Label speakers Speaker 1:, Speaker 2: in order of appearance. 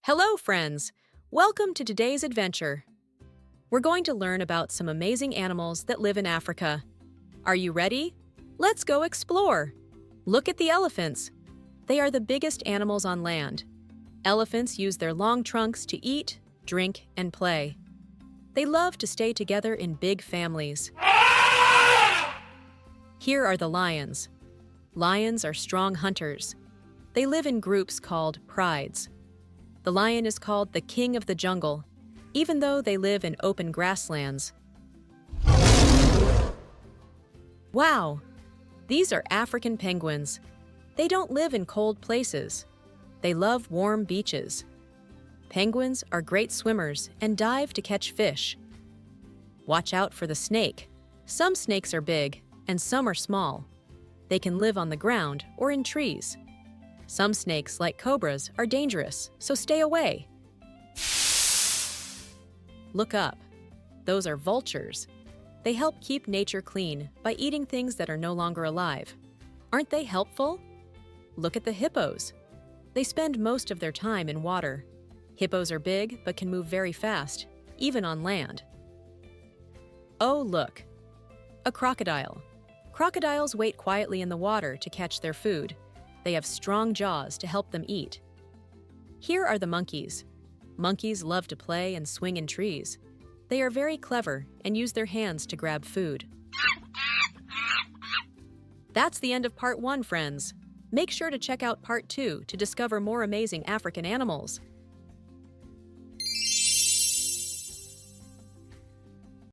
Speaker 1: Hello, friends! Welcome to today's adventure. We're going to learn about some amazing animals that live in Africa. Are you ready? Let's go explore! Look at the elephants. They are the biggest animals on land. Elephants use their long trunks to eat, drink, and play. They love to stay together in big families. Here are the lions. Lions are strong hunters. They live in groups called prides. The lion is called the king of the jungle, even though they live in open grasslands. Wow! These are African penguins. They don't live in cold places. They love warm beaches. Penguins are great swimmers and dive to catch fish. Watch out for the snake. Some snakes are big and some are small. They can live on the ground or in trees. Some snakes, like cobras, are dangerous, so stay away. Look up. Those are vultures. They help keep nature clean by eating things that are no longer alive. Aren't they helpful? Look at the hippos. They spend most of their time in water. Hippos are big but can move very fast, even on land. Oh, look. A crocodile. Crocodiles wait quietly in the water to catch their food. They have strong jaws to help them eat. Here are the monkeys. Monkeys love to play and swing in trees. They are very clever and use their hands to grab food. That's the end of part 1, friends. Make sure to check out part 2 to discover more amazing African animals.